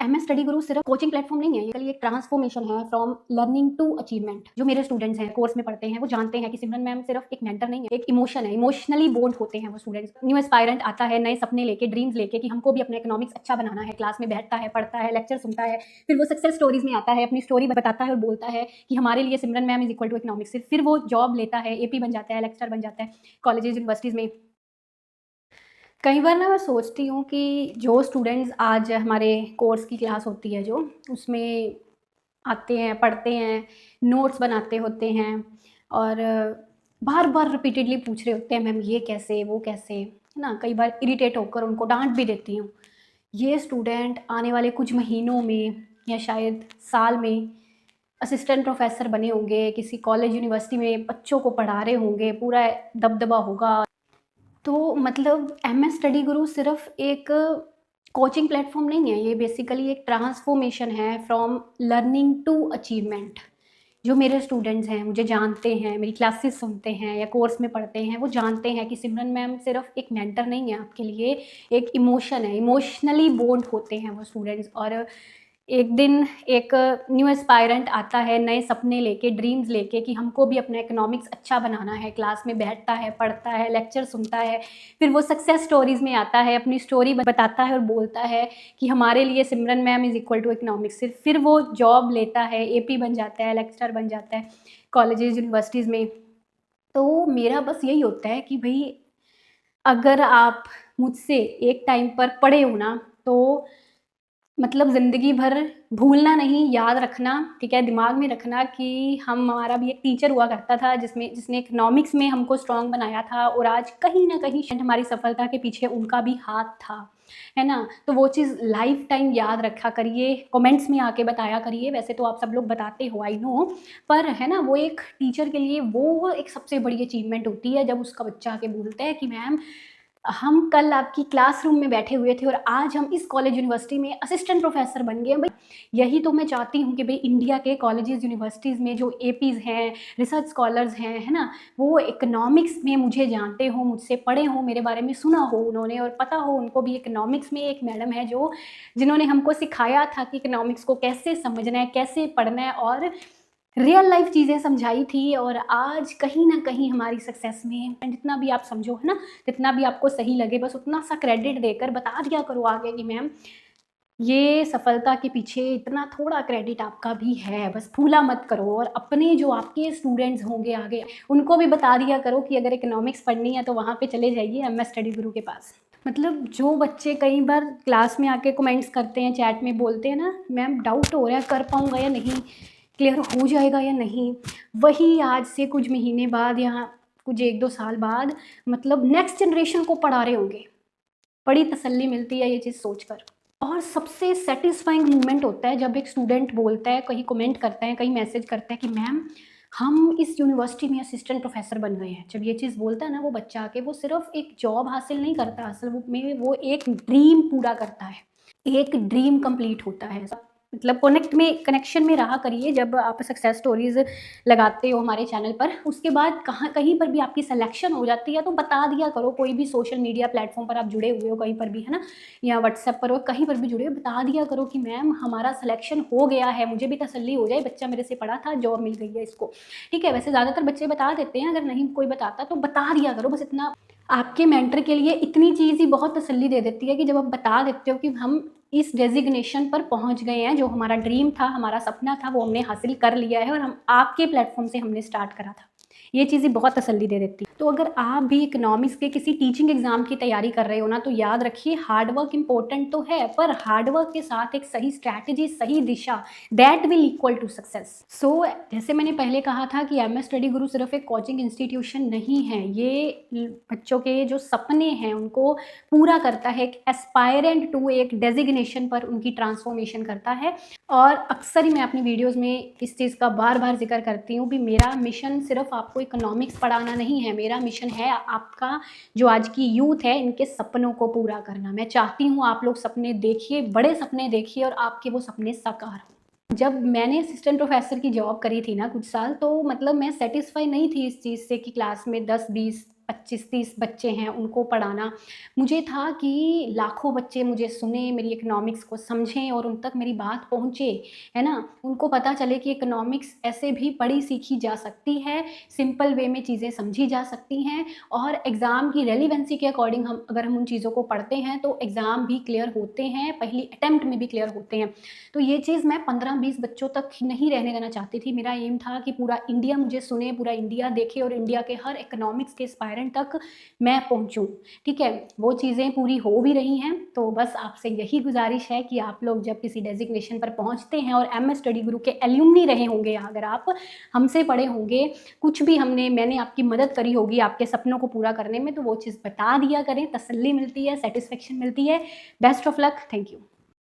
MS study गुरु सिर्फ coaching platform नहीं है, ये एक ट्रांसफॉर्मेशन है फ्रॉम लर्निंग टू अचीवमेंट। जो मेरे स्टूडेंट्स हैं, कोर्स में पढ़ते हैं, वो जानते हैं कि सिमरन मैम सिर्फ एक मेंटर नहीं है, एक इमोशन है। इमोशनली बोन्ड होते हैं वो स्टूडेंट्स। न्यू एस्पायरेंट आता है नए सपने लेके, ड्रीम्स लेके कि हमको भी अपना इकोनॉमिक्स अच्छा बनाना है। क्लास में बैठता है, पढ़ता है, लेक्चर सुनता है, फिर वो सक्सेस स्टोरीज में आता है, अपनी स्टोरी बताता है और बोलता है कि हमारे लिए Simran ma'am is equal to economics. फिर वो जॉब लेता है, एपी बन जाता है, लेक्चर बन जाता है कॉलेजेस यूनिवर्सिटीज़ में। कई बार ना मैं सोचती हूँ कि जो स्टूडेंट्स आज हमारे कोर्स की क्लास होती है, जो उसमें आते हैं, पढ़ते हैं, नोट्स बनाते होते हैं और बार बार रिपीटेडली पूछ रहे होते हैं मैम ये कैसे, वो कैसे, है ना। कई बार इरिटेट होकर उनको डांट भी देती हूँ। ये स्टूडेंट आने वाले कुछ महीनों में या शायद साल में असिस्टेंट प्रोफेसर बने होंगे, किसी कॉलेज यूनिवर्सिटी में बच्चों को पढ़ा रहे होंगे, पूरा दबदबा होगा। तो मतलब एमएस स्टडी गुरु सिर्फ एक कोचिंग प्लेटफॉर्म नहीं है, ये बेसिकली एक ट्रांसफॉर्मेशन है फ्रॉम लर्निंग टू अचीवमेंट। जो मेरे स्टूडेंट्स हैं, मुझे जानते हैं, मेरी क्लासेस सुनते हैं या कोर्स में पढ़ते हैं, वो जानते हैं कि सिमरन मैम सिर्फ एक मेंटर नहीं है आपके लिए, एक इमोशन है। इमोशनली बोन्ड होते हैं वो स्टूडेंट्स। और एक दिन एक न्यू एस्पायरेंट आता है नए सपने लेके, ड्रीम्स लेके कि हमको भी अपना इकोनॉमिक्स अच्छा बनाना है। क्लास में बैठता है, पढ़ता है, लेक्चर सुनता है, फिर वो सक्सेस स्टोरीज़ में आता है, अपनी स्टोरी बताता है और बोलता है कि हमारे लिए Simran ma'am is equal to economics. फिर वो जॉब लेता है, एपी बन जाता है, लेक्चर बन जाता है कॉलेजेस यूनिवर्सिटीज़ में। तो मेरा बस यही होता है कि भाई अगर आप मुझसे एक टाइम पर पढ़े हो ना, तो मतलब ज़िंदगी भर भूलना नहीं, याद रखना, ठीक है, दिमाग में रखना कि हमारा भी एक टीचर हुआ करता था जिसने इकोनॉमिक्स में हमको स्ट्रॉन्ग बनाया था और आज कहीं न कहीं शायद हमारी सफलता के पीछे उनका भी हाथ था, है ना? तो वो चीज़ लाइफ़ टाइम याद रखा करिए, कमेंट्स में आके बताया करिए। वैसे तो आप सब लोग बताते हो, आई नो, पर है ना, वो एक टीचर के लिए वो एक सबसे बड़ी अचीवमेंट होती है जब उसका बच्चा आके बोलता है कि मैम हम कल आपकी क्लासरूम में बैठे हुए थे और आज हम इस कॉलेज यूनिवर्सिटी में असिस्टेंट प्रोफेसर बन गए। भाई यही तो मैं चाहती हूँ कि भाई इंडिया के कॉलेजेस यूनिवर्सिटीज़ में जो एपीज़ हैं, रिसर्च स्कॉलर्स हैं, है ना, वो इकोनॉमिक्स में मुझे जानते हो, मुझसे पढ़े हो, मेरे बारे में सुना हो उन्होंने और पता हो उनको भी इकोनॉमिक्स में एक मैडम है जिन्होंने हमको सिखाया था कि इकोनॉमिक्स को कैसे समझना है, कैसे पढ़ना है और रियल लाइफ चीज़ें समझाई थी। और आज कहीं न कहीं हमारी सक्सेस में जितना भी आप समझो, है ना, जितना भी आपको सही लगे, बस उतना सा क्रेडिट देकर बता दिया करो आगे कि मैम ये सफलता के पीछे इतना थोड़ा क्रेडिट आपका भी है। बस भूला मत करो और अपने जो आपके स्टूडेंट्स होंगे आगे, उनको भी बता दिया करो कि अगर इकोनॉमिक्स पढ़नी है तो वहाँ पे चले जाइए एमएस स्टडी गुरु के पास। मतलब जो बच्चे कई बार क्लास में आके कमेंट्स करते हैं, चैट में बोलते हैं ना, मैम डाउट हो रहा है कर पाऊँगा या नहीं, क्लियर हो जाएगा या नहीं, वही आज से कुछ महीने बाद या कुछ 1-2 साल बाद मतलब नेक्स्ट जनरेशन को पढ़ा रहे होंगे। बड़ी तसल्ली मिलती है ये चीज़ सोचकर। और सबसे सैटिस्फाइंग मोमेंट होता है जब एक स्टूडेंट बोलता है, कहीं कमेंट करता है, कहीं मैसेज करता है कि मैम हम इस यूनिवर्सिटी में असिस्टेंट प्रोफेसर बन गए हैं। जब ये चीज़ बोलता है ना वो बच्चा आके, वो सिर्फ एक जॉब हासिल नहीं करता, असल में वो एक ड्रीम पूरा करता है, एक ड्रीम कंप्लीट होता है। मतलब कनेक्शन में रहा करिए जब आप सक्सेस स्टोरीज लगाते हो हमारे चैनल पर। उसके बाद कहीं पर भी आपकी सिलेक्शन हो जाती है तो बता दिया करो। कोई भी सोशल मीडिया प्लेटफॉर्म पर आप जुड़े हुए हो कहीं पर भी, है ना, या व्हाट्सएप पर हो, कहीं पर भी जुड़े हो, बता दिया करो कि मैम हमारा सिलेक्शन हो गया है, मुझे भी तसल्ली हो जाए, बच्चा मेरे से पढ़ा था, जॉब मिल गई है इसको। ठीक है, वैसे ज़्यादातर बच्चे बता देते हैं, अगर नहीं कोई बताता तो बता दिया करो। बस इतना आपके मेंटर के लिए इतनी चीज़ ही बहुत तसल्ली दे देती है कि जब आप बता देते हो कि हम इस डेजिग्नेशन पर पहुंच गए हैं, जो हमारा ड्रीम था, हमारा सपना था, वो हमने हासिल कर लिया है और हम आपके प्लेटफॉर्म से हमने स्टार्ट करा था। ये चीज़ें बहुत तसल्ली दे देती है। तो अगर आप भी इकोनॉमिक्स के किसी टीचिंग एग्जाम की तैयारी कर रहे हो ना, तो याद रखिए हार्डवर्क इंपॉर्टेंट तो है, पर हार्डवर्क के साथ एक सही स्ट्रैटेजी, सही दिशा, that will equal to success. So जैसे मैंने पहले कहा था कि एमएस स्टडी गुरु सिर्फ एक कोचिंग इंस्टीट्यूशन नहीं है, ये बच्चों के जो सपने हैं उनको पूरा करता है, एक एस्पायरेंट टू एक डेजिग्नेशन पर उनकी ट्रांसफॉर्मेशन करता है। और अक्सर ही मैं अपनी वीडियोस में इस चीज़ का बार बार जिक्र करती हूँ भी मेरा मिशन सिर्फ आपको इकोनॉमिक्स पढ़ाना नहीं है, मेरा मिशन है आपका जो आज की यूथ है इनके सपनों को पूरा करना। मैं चाहती हूँ आप लोग सपने देखिए, बड़े सपने देखिए और आपके वो सपने साकार हों। जब मैंने असिस्टेंट प्रोफेसर की जॉब करी थी ना कुछ साल, तो मतलब मैं सेटिस्फाई नहीं थी इस चीज़ से कि क्लास में 10, 20, 25-30 बच्चे हैं उनको पढ़ाना। मुझे था कि लाखों बच्चे मुझे सुने, मेरी इकोनॉमिक्स को समझें और उन तक मेरी बात पहुँचे, है ना? उनको पता चले कि इकोनॉमिक्स ऐसे भी पढ़ी सीखी जा सकती है, सिंपल वे में चीज़ें समझी जा सकती हैं और एग्ज़ाम की रेलेवेंसी के अकॉर्डिंग अगर हम उन चीज़ों को पढ़ते हैं तो एग्ज़ाम भी क्लियर होते हैं, पहली अटेम्प्ट में भी क्लियर होते हैं। तो ये चीज़ मैं 15-20 बच्चों तक नहीं रहने देना चाहती थी। मेरा एम था कि पूरा इंडिया मुझे सुने, पूरा इंडिया देखे और इंडिया के हर इकोनॉमिक्स के एस्पायरेंट तक मैं पहुँचूँ, ठीक है? वो चीज़ें पूरी हो भी रही हैं। तो बस आपसे यही गुज़ारिश है कि आप लोग जब किसी डेज़िग्नेशन पर पहुँचते हैं और एमएस स्टडी गुरु के एल्यूमनी रहे होंगे, अगर आप हमसे पढ़े होंगे, कुछ भी मैंने आपकी मदद करी होगी आपके सपनों को पूरा करने में, तो वो चीज़ बता दिया करें, तसल्ली मिलती है, सैटिस्फैक्शन मिलती है। Best of luck, thank you.